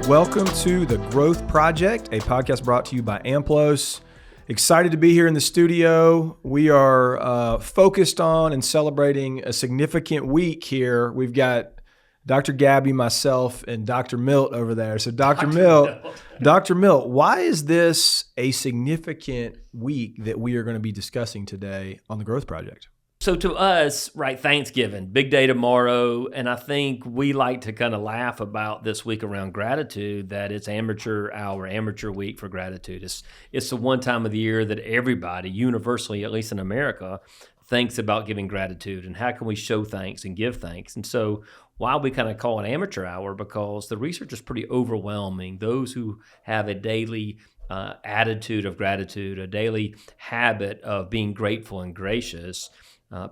Welcome to The Growth Project, a podcast brought to you by AMPLOS. Excited to be here in the studio. We are focused on and celebrating a significant week here. We've got Dr. Gabby, myself, and Dr. Milt over there. So Dr. Milt, why is this a significant week that we are going to be discussing today on The Growth Project? So to us, right, Thanksgiving, big day tomorrow, and I think we like to kind of laugh about this week around gratitude, that it's amateur hour, amateur week for gratitude. It's the one time of the year that everybody, universally, at least in America, thinks about giving gratitude and how can we show thanks and give thanks. And so why we kind of call it amateur hour, because the research is pretty overwhelming. Those who have a daily attitude of gratitude, a daily habit of being grateful and gracious,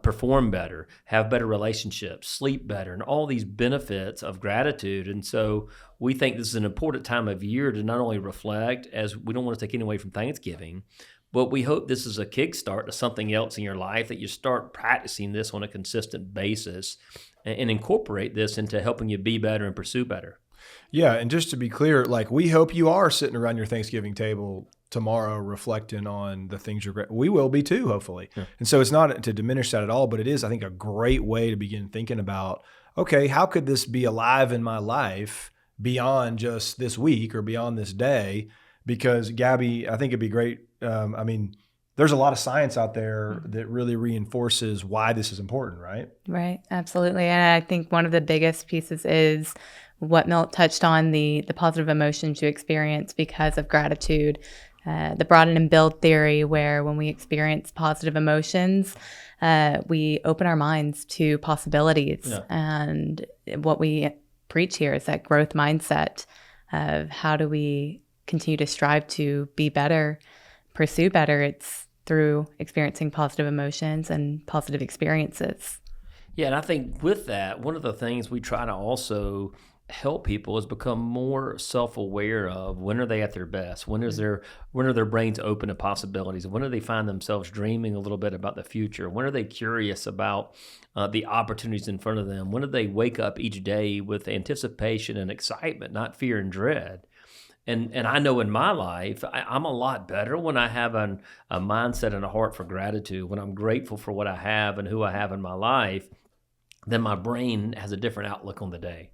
perform better, have better relationships, sleep better, and all these benefits of gratitude. And so we think this is an important time of year to not only reflect, as we don't want to take any away from Thanksgiving, but we hope this is a kickstart to something else in your life, that you start practicing this on a consistent basis and incorporate this into helping you be better and pursue better. Yeah, and just to be clear, like, we hope you are sitting around your Thanksgiving table tomorrow reflecting on the things you're grateful. We will be too, hopefully. Yeah. And so it's not to diminish that at all, but it is, I think, a great way to begin thinking about, okay, how could this be alive in my life beyond just this week or beyond this day? Because Gabby, I think it'd be great. There's a lot of science out there that really reinforces why this is important, right? Right, absolutely. And I think one of the biggest pieces is what Milt touched on, the positive emotions you experience because of gratitude. The Brannon and build theory, where when we experience positive emotions, we open our minds to possibilities. Yeah. And what we preach here is that growth mindset of how do we continue to strive to be better, pursue better. It's through experiencing positive emotions and positive experiences. Yeah, and I think with that, one of the things we try to also help people is become more self-aware of when are they at their best, when are their brains open to possibilities, when do they find themselves dreaming a little bit about the future, when are they curious about the opportunities in front of them, when do they wake up each day with anticipation and excitement, not fear and dread. And I know in my life, I'm a lot better when I have a mindset and a heart for gratitude, when I'm grateful for what I have and who I have in my life, then my brain has a different outlook on the day.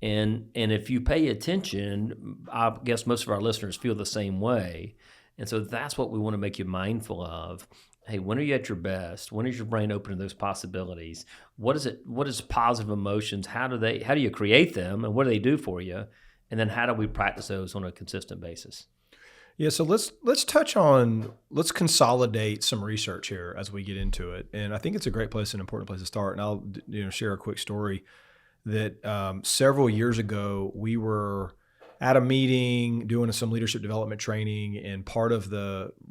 And if you pay attention, I guess most of our listeners feel the same way. And so that's what we want to make you mindful of. Hey, when are you at your best? When is your brain open to those possibilities? What is it? What is positive emotions? How do you create them, and what do they do for you? And then how do we practice those on a consistent basis? Yeah, so let's consolidate some research here as we get into it. And I think it's a great place, an important place to start. And I'll share a quick story that several years ago we were at a meeting doing some leadership development training, and part of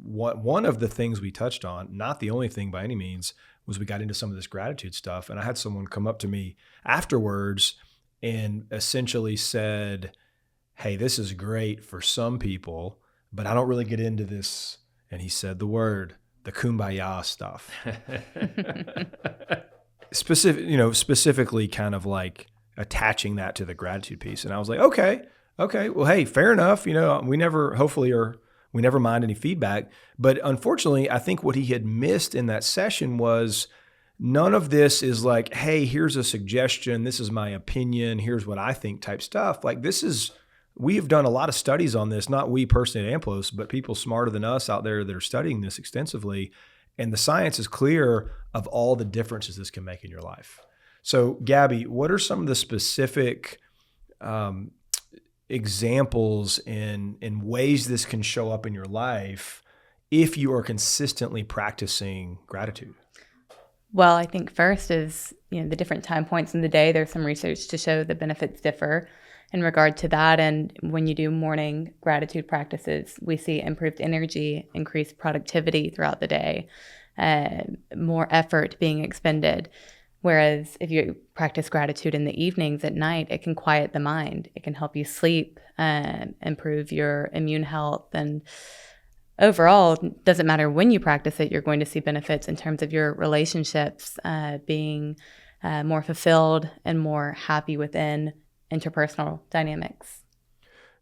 one of the things we touched on, not the only thing by any means, was we got into some of this gratitude stuff. And I had someone come up to me afterwards and essentially said, "Hey, this is great for some people, but I don't really get into this." And he said the kumbaya stuff. Specifically kind of like attaching that to the gratitude piece. And I was like, okay, well, hey, fair enough. We never mind any feedback. But unfortunately, I think what he had missed in that session was none of this is like, hey, here's a suggestion. This is my opinion. Here's what I think type stuff. Like, we have done a lot of studies on this, not we personally at AMPLOS, but people smarter than us out there that are studying this extensively. And the science is clear of all the differences this can make in your life. So, Gabby, what are some of the specific examples in ways this can show up in your life if you are consistently practicing gratitude? Well, I think first is, the different time points in the day. There's some research to show the benefits differ in regard to that. And when you do morning gratitude practices, we see improved energy, increased productivity throughout the day, more effort being expended. Whereas if you practice gratitude in the evenings at night, it can quiet the mind. It can help you sleep, improve your immune health. And overall, it doesn't matter when you practice it, you're going to see benefits in terms of your relationships being more fulfilled and more happy within interpersonal dynamics.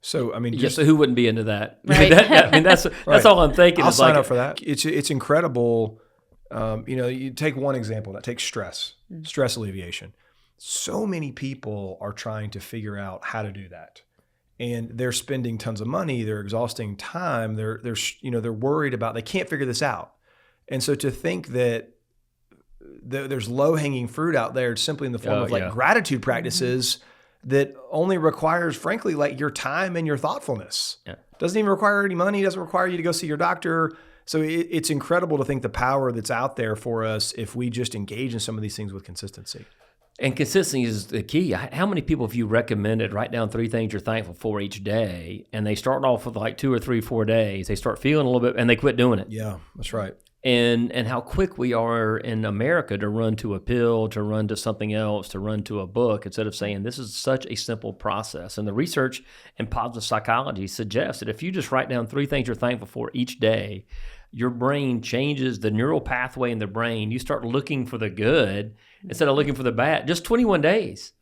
So I mean, Yeah, so who wouldn't be into that? Right. That's Right. all I'm thinking. I'll is sign like, up for that. It's incredible. You take one example. That takes stress alleviation. So many people are trying to figure out how to do that, and they're spending tons of money. They're exhausting time. They're worried about, they can't figure this out. And so to think that there's low hanging fruit out there simply in the form of like gratitude practices that only requires, frankly, like your time and your thoughtfulness. Yeah. Doesn't even require any money. Doesn't require you to go see your doctor. So it's incredible to think the power that's out there for us if we just engage in some of these things with consistency. And consistency is the key. How many people have you recommended write down 3 things you're thankful for each day, and they start off with like 2 or 3, 4 days, they start feeling a little bit, and they quit doing it. Yeah, that's right. And how quick we are in America to run to a pill, to run to something else, to run to a book, instead of saying this is such a simple process. And the research in positive psychology suggests that if you just write down 3 things you're thankful for each day, your brain changes the neural pathway in the brain. You start looking for the good instead of looking for the bad. Just 21 days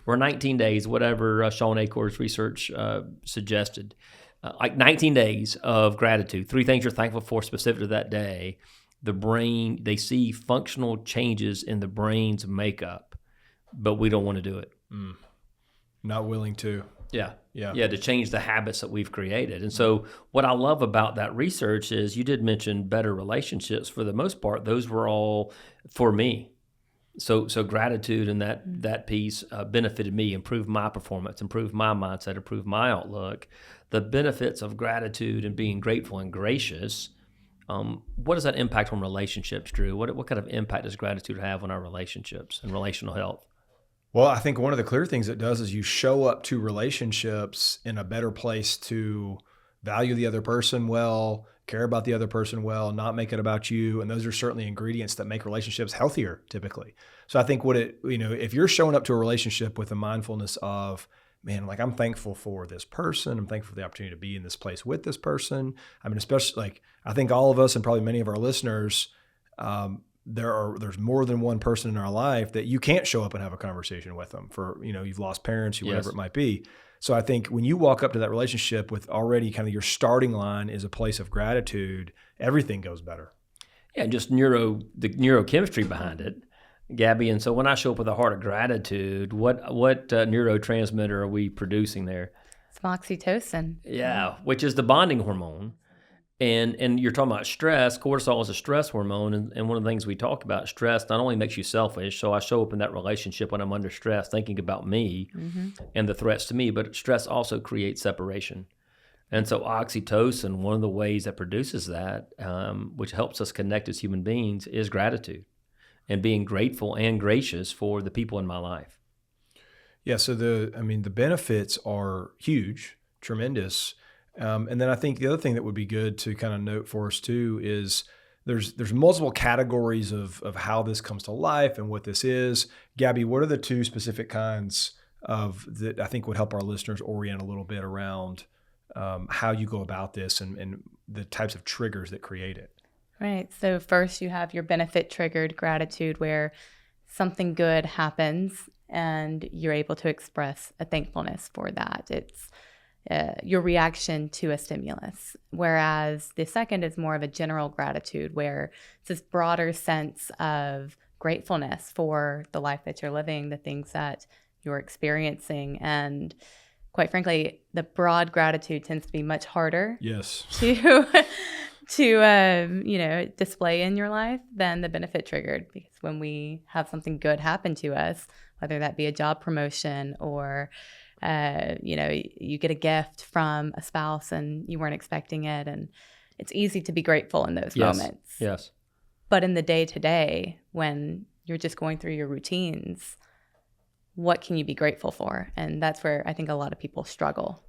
or 19 days, whatever Sean Acor's research suggested. Like 19 days of gratitude, 3 things you're thankful for specific to that day. The brain, they see functional changes in the brain's makeup, but we don't want to do it. Not willing to. Yeah, to change the habits that we've created. And so what I love about that research is you did mention better relationships. For the most part, those were all for me. So gratitude and that piece benefited me, improved my performance, improved my mindset, improved my outlook. The benefits of gratitude and being grateful and gracious, what does that impact on relationships, Drew? What kind of impact does gratitude have on our relationships and relational health? Well, I think one of the clear things it does is you show up to relationships in a better place to value the other person well, care about the other person well, not make it about you. And those are certainly ingredients that make relationships healthier typically. So I think if you're showing up to a relationship with a mindfulness of, man, like I'm thankful for this person. I'm thankful for the opportunity to be in this place with this person. I mean, especially like I think all of us and probably many of our listeners, there's more than one person in our life that you can't show up and have a conversation with them for, you've lost parents, whatever it might be. So I think when you walk up to that relationship with already kind of your starting line is a place of gratitude, everything goes better. Yeah, and just the neurochemistry behind it, Gabby. And so when I show up with a heart of gratitude, what neurotransmitter are we producing there? It's oxytocin. Yeah, which is the bonding hormone. And you're talking about stress. Cortisol is a stress hormone. And one of the things we talk about, stress not only makes you selfish, so I show up in that relationship when I'm under stress, thinking about me and the threats to me, but stress also creates separation. And so oxytocin, one of the ways that produces that, which helps us connect as human beings, is gratitude and being grateful and gracious for the people in my life. Yeah, so the benefits are huge, tremendous. And then I think the other thing that would be good to kind of note for us too is there's multiple categories of how this comes to life and what this is. Gabby, what are the 2 specific kinds of that I think would help our listeners orient a little bit around how you go about this and the types of triggers that create it? Right. So first you have your benefit triggered gratitude where something good happens and you're able to express a thankfulness for that. It's your reaction to a stimulus. Whereas the second is more of a general gratitude where it's this broader sense of gratefulness for the life that you're living, the things that you're experiencing. And quite frankly, the broad gratitude tends to be much harder to display in your life than the benefit triggered. Because when we have something good happen to us, whether that be a job promotion or you get a gift from a spouse and you weren't expecting it, and it's easy to be grateful in those moments. Yes. But in the day-to-day, when you're just going through your routines, what can you be grateful for? And that's where I think a lot of people struggle.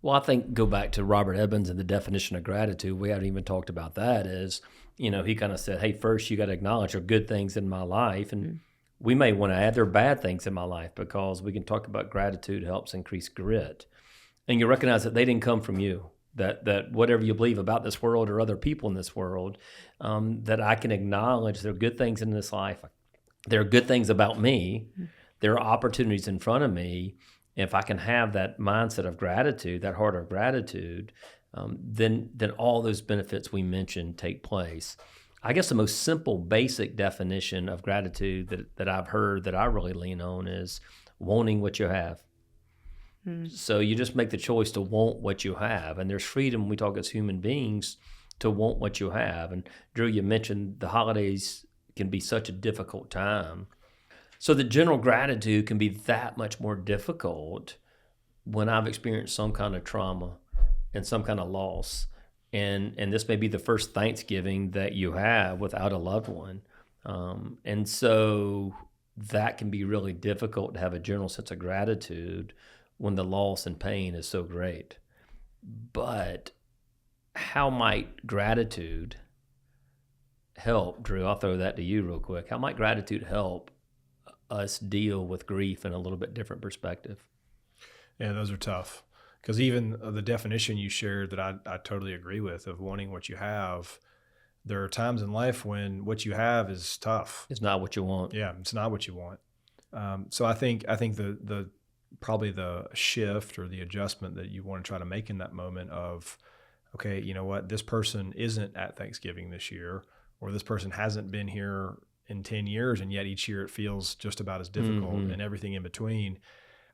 Well, I think go back to Robert Evans and the definition of gratitude. We haven't even talked about that. Is he kind of said, hey, first you got to acknowledge there are good things in my life, and we may want to add there are bad things in my life, because we can talk about gratitude helps increase grit. And you recognize that they didn't come from you, that whatever you believe about this world or other people in this world, that I can acknowledge there are good things in this life. There are good things about me. There are opportunities in front of me. If I can have that mindset of gratitude, that heart of gratitude, then all those benefits we mentioned take place. I guess the most simple, basic definition of gratitude that I've heard that I really lean on is wanting what you have. So you just make the choice to want what you have. And there's freedom, we talk as human beings, to want what you have. And Drew, you mentioned the holidays can be such a difficult time. So the general gratitude can be that much more difficult when I've experienced some kind of trauma and some kind of loss. And this may be the first Thanksgiving that you have without a loved one. And so that can be really difficult to have a general sense of gratitude when the loss and pain is so great. But how might gratitude help, Drew? I'll throw that to you real quick. How might gratitude help us deal with grief in a little bit different perspective? Yeah, those are tough. Because even the definition you shared that I totally agree with of wanting what you have, there are times in life when what you have is tough. It's not what you want. Yeah, it's not what you want. So I think the probably the shift or the adjustment that you want to try to make in that moment of, okay, you know what, this person isn't at Thanksgiving this year, or this person hasn't been here in 10 years, and yet each year it feels just about as difficult and everything in between.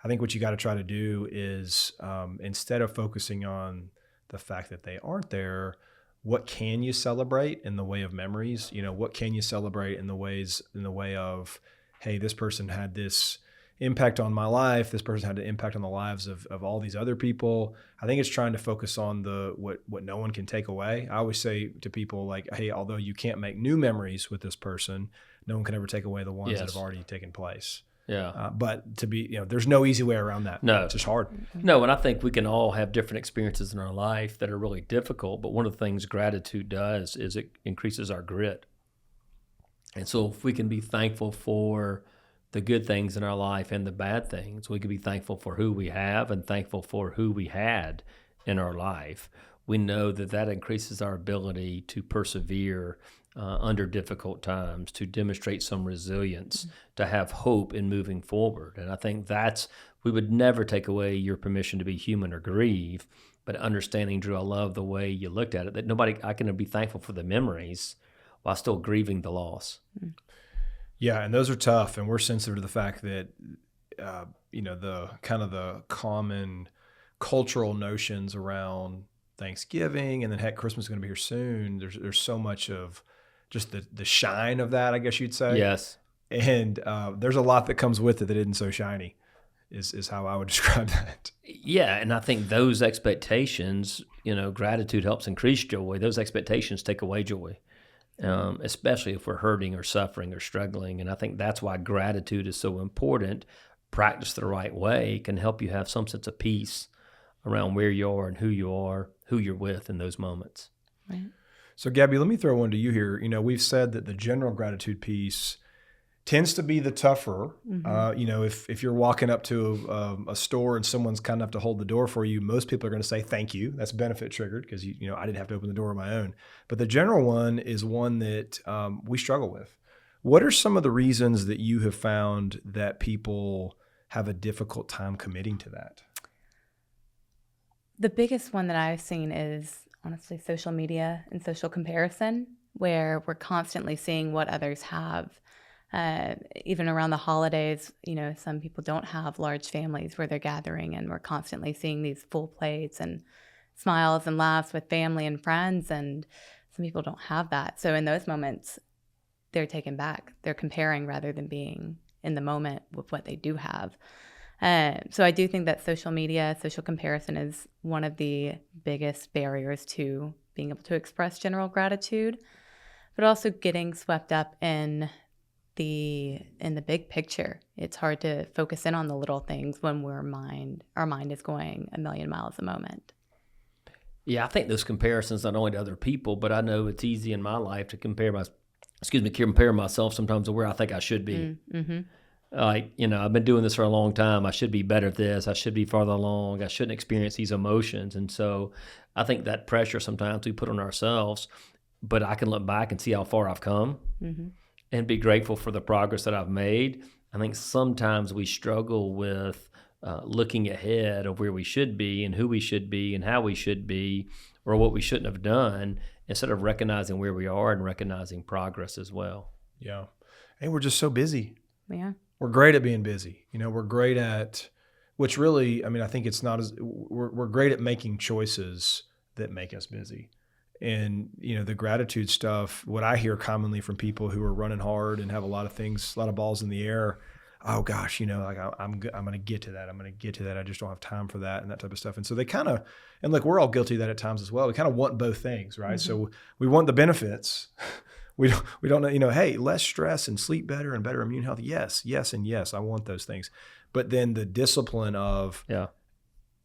I think what you got to try to do is instead of focusing on the fact that they aren't there, what can you celebrate in the way of memories? You know, what can you celebrate in the way of, hey, this person had this impact on my life. This person had an impact on the lives of all these other people. I think it's trying to focus on what no one can take away. I always say to people like, hey, although you can't make new memories with this person, no one can ever take away the ones that have already taken place. Yeah. But to be, there's no easy way around that. No. It's just hard. No, and I think we can all have different experiences in our life that are really difficult, but one of the things gratitude does is it increases our grit. And so if we can be thankful for the good things in our life and the bad things, we can be thankful for who we have and thankful for who we had in our life. We know that increases our ability to persevere under difficult times, to demonstrate some resilience, to have hope in moving forward. And I think we would never take away your permission to be human or grieve, but understanding, Drew, I love the way you looked at it, that I can be thankful for the memories while still grieving the loss. Yeah, and those are tough, and we're sensitive to the fact that, the kind of the common cultural notions around Thanksgiving, and then heck, Christmas is going to be here soon. There's so much of just the shine of that, I guess you'd say. Yes. And there's a lot that comes with it that isn't so shiny, is how I would describe that. Yeah, and I think those expectations, gratitude helps increase joy. Those expectations take away joy, especially if we're hurting or suffering or struggling. And I think that's why gratitude is so important. Practice the right way can help you have some sense of peace around where you are and who you're with in those moments. Right. So, Gabby, let me throw one to you here. We've said that the general gratitude piece tends to be the tougher. If you're walking up to a store and someone's kind enough to hold the door for you, most people are going to say thank you. That's benefit triggered because I didn't have to open the door on my own. But the general one is one that we struggle with. What are some of the reasons that you have found that people have a difficult time committing to that? The biggest one that I've seen is honestly social media and social comparison, where we're constantly seeing what others have. Even around the holidays, some people don't have large families where they're gathering, and we're constantly seeing these full plates and smiles and laughs with family and friends, and some people don't have that. So in those moments, they're taken back. They're comparing rather than being in the moment with what they do have. So I do think that social media, social comparison is one of the biggest barriers to being able to express general gratitude, but also getting swept up in the big picture. It's hard to focus in on the little things when our mind is going a million miles a moment. Yeah, I think those comparisons not only to other people, but I know it's easy in my life to compare myself sometimes to where I think I should be. Mm-hmm. I've been doing this for a long time. I should be better at this. I should be farther along. I shouldn't experience these emotions. And so I think that pressure sometimes we put on ourselves, but I can look back and see how far I've come and be grateful for the progress that I've made. I think sometimes we struggle with looking ahead of where we should be and who we should be and how we should be or what we shouldn't have done, instead of recognizing where we are and recognizing progress as well. Yeah. And we're just so busy. Yeah. We're great at being busy. We're great at, which really, I think it's not as, we're great at making choices that make us busy. And, the gratitude stuff, what I hear commonly from people who are running hard and have a lot of things, a lot of balls in the air, oh gosh, like I'm going to get to that. I'm going to get to that. I just don't have time for that and that type of stuff. And so they kind of, and look, we're all guilty of that at times as well. We kind of want both things, right? Mm-hmm. So we want the benefits. We don't know, hey, less stress and sleep better and better immune health. Yes, and yes, I want those things. But then the discipline of,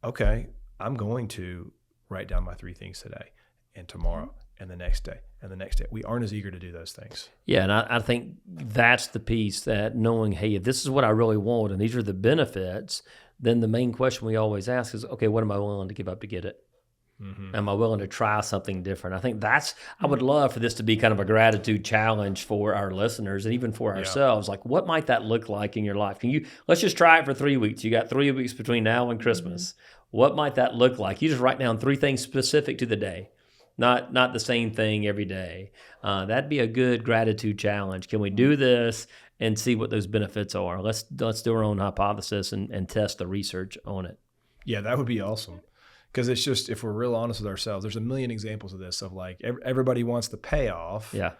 okay, I'm going to write down my 3 things today and tomorrow and the next day and the next day. We aren't as eager to do those things. Yeah, and I think that's the piece, that knowing, hey, if this is what I really want and these are the benefits, then the main question we always ask is, okay, what am I willing to give up to get it? Mm-hmm. Am I willing to try something different? I think I would love for this to be kind of a gratitude challenge for our listeners and even for ourselves. Like, what might that look like in your life? Let's just try it for 3 weeks. You got 3 weeks between now and Christmas. Mm-hmm. What might that look like? You just write down 3 things specific to the day, not the same thing every day. That'd be a good gratitude challenge. Can we do this and see what those benefits are? Let's do our own hypothesis and test the research on it. Yeah, that would be awesome. Because it's just, if we're real honest with ourselves, there's a million examples of this, of like everybody wants the payoff. Yeah.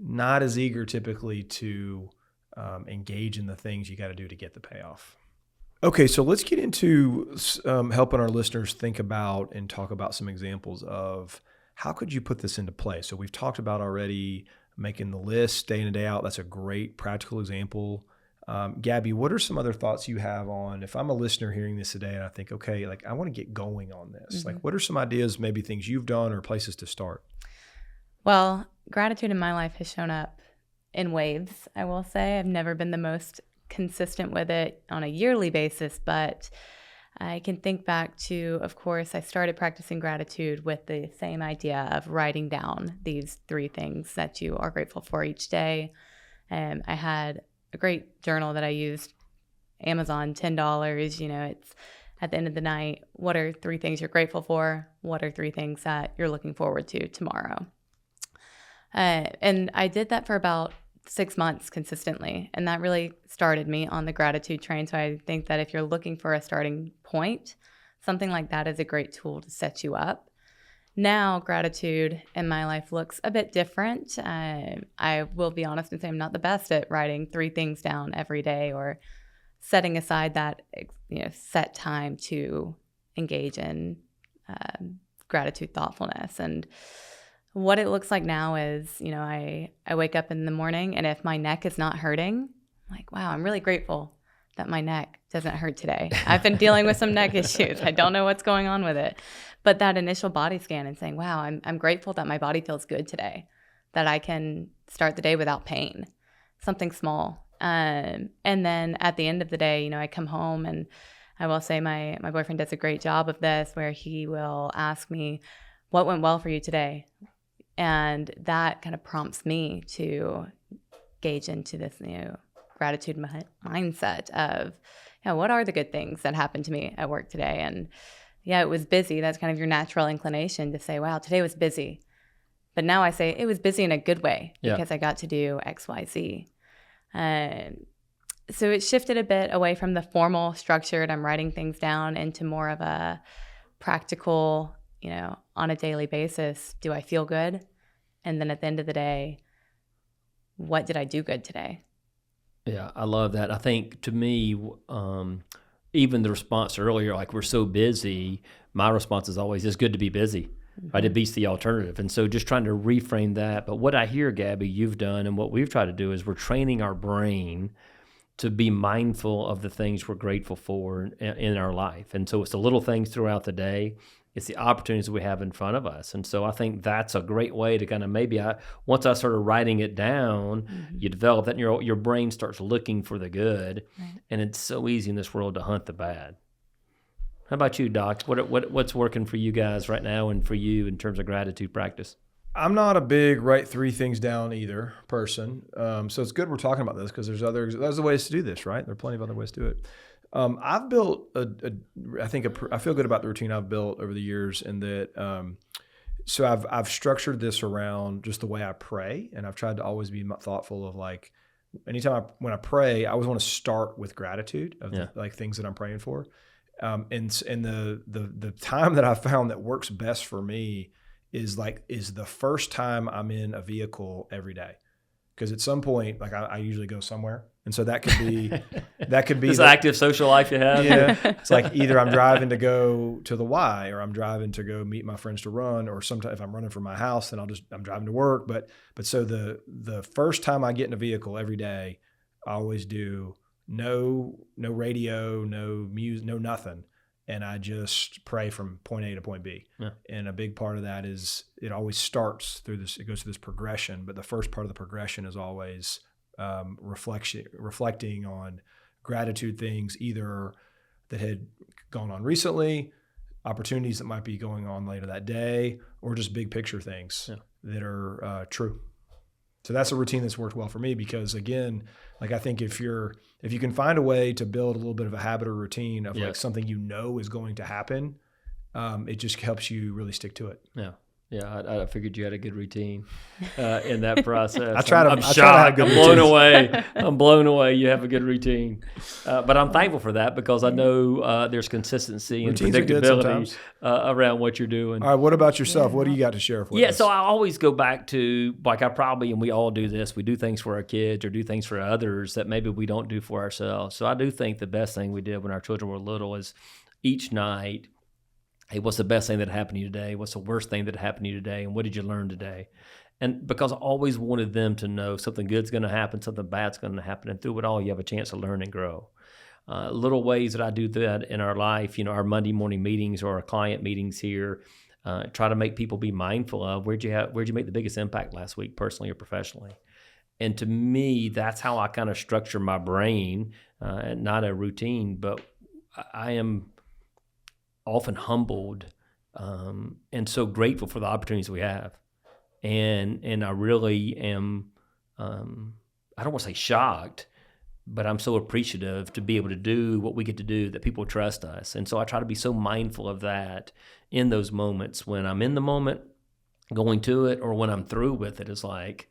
Not as eager typically to engage in the things you got to do to get the payoff. Okay, so let's get into helping our listeners think about and talk about some examples of how could you put this into play. So we've talked about already making the list day in and day out. That's a great practical example. Gabby, what are some other thoughts you have on, if I'm a listener hearing this today and I think, okay, like I want to get going on this, mm-hmm. like what are some ideas, maybe things you've done or places to start? Well, gratitude in my life has shown up in waves, I will say. I've never been the most consistent with it on a yearly basis, but I can think back to, of course, I started practicing gratitude with the same idea of writing down these 3 things that you are grateful for each day. I had a great journal that I used, Amazon, $10. It's at the end of the night, what are 3 things you're grateful for? What are 3 things that you're looking forward to tomorrow? And I did that for about 6 months consistently, and that really started me on the gratitude train. So I think that if you're looking for a starting point, something like that is a great tool to set you up. Now, gratitude in my life looks a bit different. I will be honest and say I'm not the best at writing 3 things down every day or setting aside that set time to engage in gratitude thoughtfulness. And what it looks like now is, I wake up in the morning, and if my neck is not hurting, I'm like, wow, I'm really grateful that my neck doesn't hurt today. I've been dealing with some neck issues. I don't know what's going on with it. But that initial body scan and saying, wow, I'm grateful that my body feels good today, that I can start the day without pain, something small. And then at the end of the day, I come home, and I will say my boyfriend does a great job of this, where he will ask me, what went well for you today? And that kind of prompts me to gauge into this gratitude mindset of, what are the good things that happened to me at work today? And it was busy. That's kind of your natural inclination to say, wow, today was busy. But now I say it was busy in a good way because I got to do X, Y, Z. So it shifted a bit away from the formal structured, I'm writing things down, into more of a practical, on a daily basis, do I feel good? And then at the end of the day, what did I do good today? Yeah, I love that. I think to me, even the response earlier, like we're so busy, my response is always, it's good to be busy, right? It beats the alternative. And so just trying to reframe that. But what I hear, Gabby, you've done, and what we've tried to do is we're training our brain to be mindful of the things we're grateful for in our life. And so it's the little things throughout the day. It's the opportunities we have in front of us. And so I think that's a great way to kind of once I started writing it down, you develop that, and your brain starts looking for the good. Right. And it's so easy in this world to hunt the bad. How about you, Doc? What's working for you guys right now and for you in terms of gratitude practice? I'm not a big write 3 things down either person. So it's good we're talking about this, because there's other ways to do this, right? There are plenty of other ways to do it. I've built I feel good about the routine I've built over the years, in that. So I've structured this around just the way I pray, and I've tried to always be thoughtful of like, anytime when I pray, I always want to start with gratitude of like things that I'm praying for. And the time that I found that works best for me is the first time I'm in a vehicle every day. Because at some point, like I usually go somewhere, and so that could be this active social life you have. Yeah, it's like either I'm driving to go to the Y, or I'm driving to go meet my friends to run, or sometimes if I'm running from my house, then I'm driving to work. But so the first time I get in a vehicle every day, I always do no radio, no music, no nothing. And I just pray from point A to point B. Yeah. And a big part of that is it always starts through this, it goes through this progression, but the first part of the progression is always reflecting on gratitude things, either that had gone on recently, opportunities that might be going on later that day, or just big picture things that are true. So that's a routine that's worked well for me, because again, like I think if you can find a way to build a little bit of a habit or routine of like something is going to happen, it just helps you really stick to it. Yeah, I figured you had a good routine in that process. I'm shocked. I'm blown away. You have a good routine, but I'm thankful for that, because I know there's consistency and predictability around what you're doing. All right, what about yourself? What do you got to share with us? So I always go back to, like, and we all do this. We do things for our kids or do things for others that maybe we don't do for ourselves. So I do think the best thing we did when our children were little is each night, hey, what's the best thing that happened to you today? What's the worst thing that happened to you today? And what did you learn today? And because I always wanted them to know something good's going to happen, something bad's going to happen. And through it all, you have a chance to learn and grow. Little ways that I do that in our life, our Monday morning meetings or our client meetings here, try to make people be mindful of where'd you make the biggest impact last week, personally or professionally. And to me, that's how I kind of structure my brain, not a routine, but I am often humbled and so grateful for the opportunities we have. And I really am, I don't want to say shocked, but I'm so appreciative to be able to do what we get to do, that people trust us. And so I try to be so mindful of that in those moments when I'm in the moment going to it, or when I'm through with it. It's like,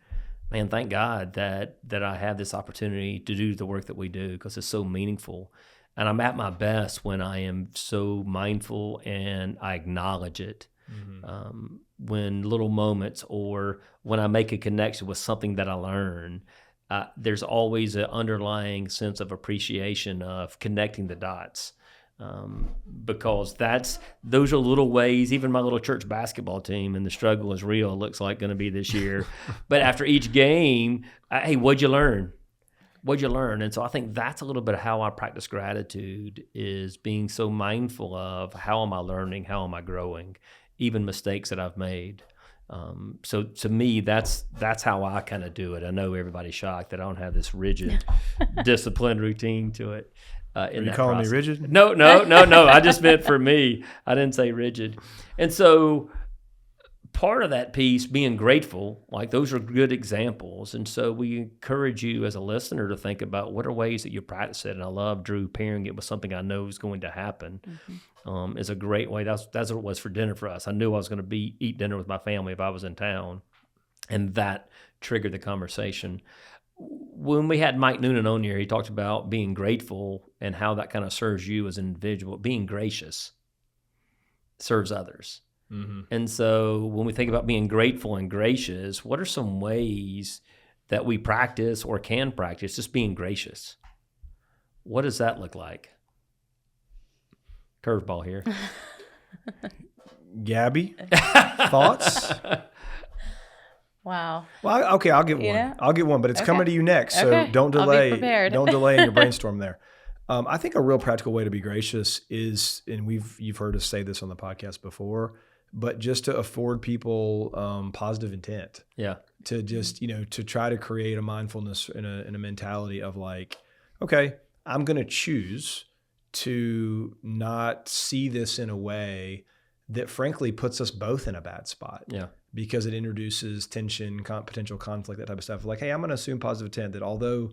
man, thank God that I have this opportunity to do the work that we do, because it's so meaningful. And I'm at my best when I am so mindful and I acknowledge it. Mm-hmm. When little moments, or when I make a connection with something that I learn, there's always an underlying sense of appreciation of connecting the dots. Because those are little ways. Even my little church basketball team, and the struggle is real, it looks like going to be this year. But after each game, hey, what'd you learn? What'd you learn? And so I think that's a little bit of how I practice gratitude, is being so mindful of how am I learning, how am I growing, even mistakes that I've made. So to me, that's how I kind of do it. I know everybody's shocked that I don't have this rigid, disciplined routine to it. Are you calling me rigid? No. I just meant for me. I didn't say rigid. And so part of that piece, being grateful, like those are good examples. And so we encourage you as a listener to think about what are ways that you practice it. And I love Drew pairing it with something I know is going to happen. Mm-hmm. Is a great way. That's what it was for dinner for us. I knew I was going to eat dinner with my family if I was in town. And that triggered the conversation. When we had Mike Noonan on here, he talked about being grateful and how that kind of serves you as an individual. Being gracious serves others. Mm-hmm. And so when we think about being grateful and gracious, what are some ways that we practice or can practice just being gracious? What does that look like? Curveball here. Gabby, thoughts? Wow. Well, okay, I'll get one. Yeah? I'll get one, but it's coming to you next, so don't delay. I'll be prepared. Don't delay in your brainstorm there. I think a real practical way to be gracious is, and you've heard us say this on the podcast before, but just to afford people positive intent. Yeah. To just, to try to create a mindfulness and a mentality of like, okay, I'm going to choose to not see this in a way that frankly puts us both in a bad spot. Yeah. Because it introduces tension, potential conflict, that type of stuff. Like, hey, I'm going to assume positive intent that although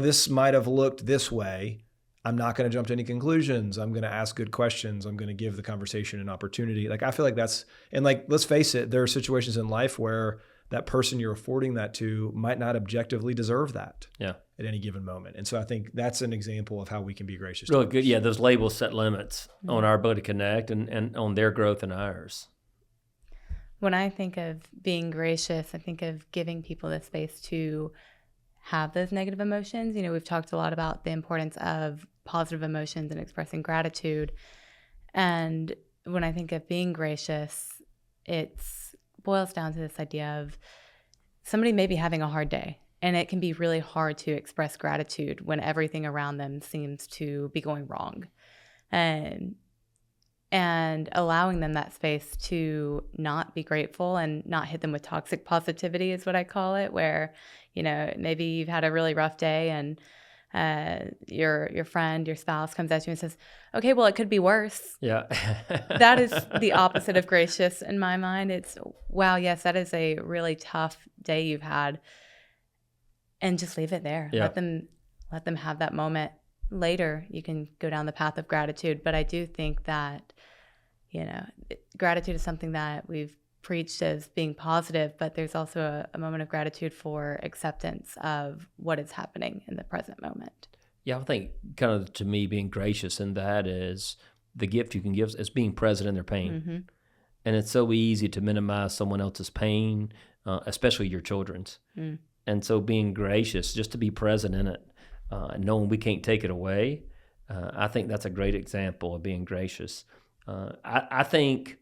this might have looked this way, I'm not going to jump to any conclusions. I'm going to ask good questions. I'm going to give the conversation an opportunity. Like, I feel like that's, and like, let's face it, there are situations in life where that person you're affording that to might not objectively deserve that at any given moment. And so I think that's an example of how we can be gracious. Really good. Yeah, those labels set limits on our ability to connect and on their growth and ours. When I think of being gracious, I think of giving people the space to have those negative emotions. You know, we've talked a lot about the importance of positive emotions and expressing gratitude. And when I think of being gracious, it boils down to this idea of somebody may be having a hard day, and it can be really hard to express gratitude when everything around them seems to be going wrong. And allowing them that space to not be grateful and not hit them with toxic positivity is what I call it, where, you know, maybe you've had a really rough day and your friend, your spouse comes at you and says, okay, well, it could be worse. Yeah. That is the opposite of gracious in my mind. It's, wow, yes, that is a really tough day you've had. And just leave it there. Yeah. Let them have that moment. Later, you can go down the path of gratitude. But I do think that, you know, gratitude is something that we've preached as being positive, but there's also a moment of gratitude for acceptance of what is happening in the present moment. Yeah, I think kind of, to me, being gracious in that is the gift you can give is being present in their pain. Mm-hmm. And it's so easy to minimize someone else's pain, especially your children's. Mm. And so being gracious, just to be present in it, knowing we can't take it away, I think that's a great example of being gracious. I think,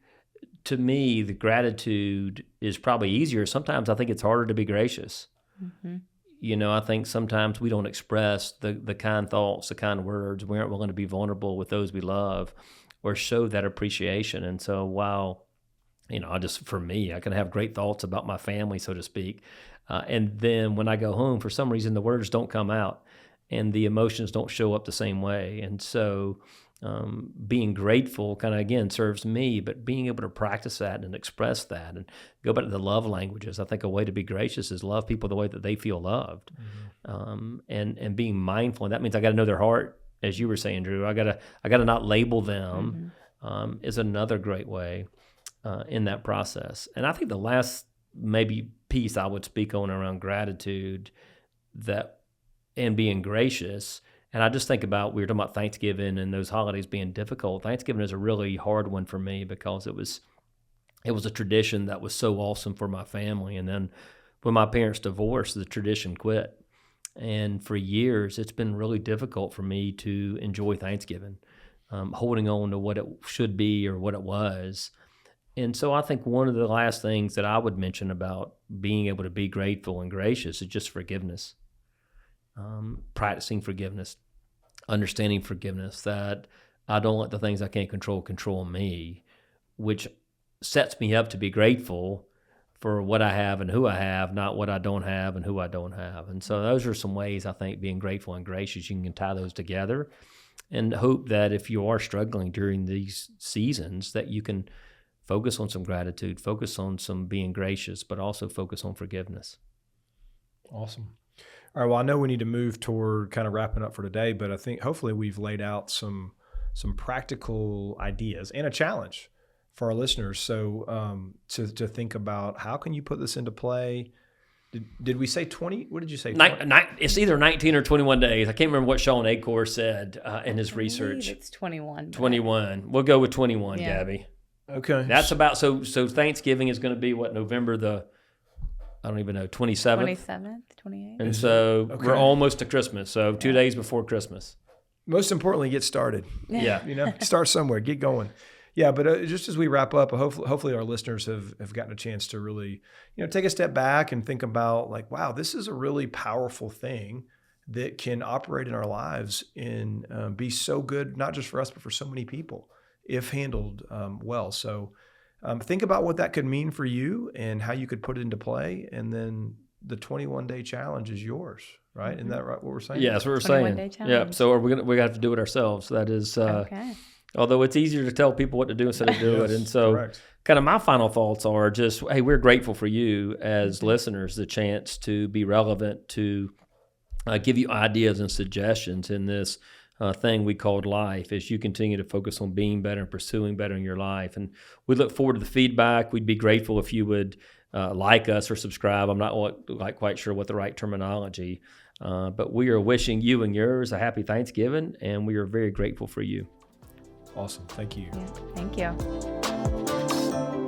to me, the gratitude is probably easier. Sometimes I think it's harder to be gracious. Mm-hmm. You know, I think sometimes we don't express the kind thoughts, the kind words. We aren't willing to be vulnerable with those we love or show that appreciation. And so while, you know, for me, I can have great thoughts about my family, so to speak. And then when I go home, for some reason, the words don't come out and the emotions don't show up the same way. And so being grateful kind of, again, serves me, but being able to practice that and express that and go back to the love languages. I think a way to be gracious is love people the way that they feel loved. Mm-hmm. And being mindful. And that means I got to know their heart, as you were saying, Drew. I got to not label them. Mm-hmm. Is another great way in that process. And I think the last maybe piece I would speak on around gratitude and being gracious. And I just think about, we were talking about Thanksgiving and those holidays being difficult. Thanksgiving is a really hard one for me because it was a tradition that was so awesome for my family. And then when my parents divorced, the tradition quit. And for years, it's been really difficult for me to enjoy Thanksgiving, holding on to what it should be or what it was. And so I think one of the last things that I would mention about being able to be grateful and gracious is just forgiveness. Practicing forgiveness, understanding forgiveness, that I don't let the things I can't control me, which sets me up to be grateful for what I have and who I have, not what I don't have and who I don't have. And so those are some ways I think being grateful and gracious, you can tie those together and hope that if you are struggling during these seasons, that you can focus on some gratitude, focus on some being gracious, but also focus on forgiveness. Awesome. All right, well, I know we need to move toward kind of wrapping up for today, but I think hopefully we've laid out some practical ideas and a challenge for our listeners. So to think about, how can you put this into play? Did we say 20? What did you say? It's either 19 or 21 days. I can't remember what Sean Acor said in his research. It's 21. 21. We'll go with 21, yeah. Gabby. Okay. That's about, so Thanksgiving is going to be what, November I don't even know, 27th? 27th, 28th. And so we're almost to Christmas, so 2 days before Christmas. Most importantly, get started. Yeah. You know, start somewhere, get going. Yeah, but just as we wrap up, hopefully our listeners have gotten a chance to really, you know, take a step back and think about, like, wow, this is a really powerful thing that can operate in our lives and be so good, not just for us, but for so many people, if handled well. So think about what that could mean for you and how you could put it into play. And then the 21-day challenge is yours, right? Mm-hmm. Isn't that right, what we're saying? Yeah, that's what we're saying. 21-day challenge. Yeah, so we have to do it ourselves. That is, okay. Although it's easier to tell people what to do instead of do it. And so correct. Kind of my final thoughts are just, hey, we're grateful for you as listeners, the chance to be relevant, to give you ideas and suggestions in this thing we called life as you continue to focus on being better and pursuing better in your life. And we look forward to the feedback. We'd be grateful if you would like us or subscribe. I'm not quite sure what the right terminology, but we are wishing you and yours a happy Thanksgiving, and we are very grateful for you. Awesome. Thank you. Yeah, thank you.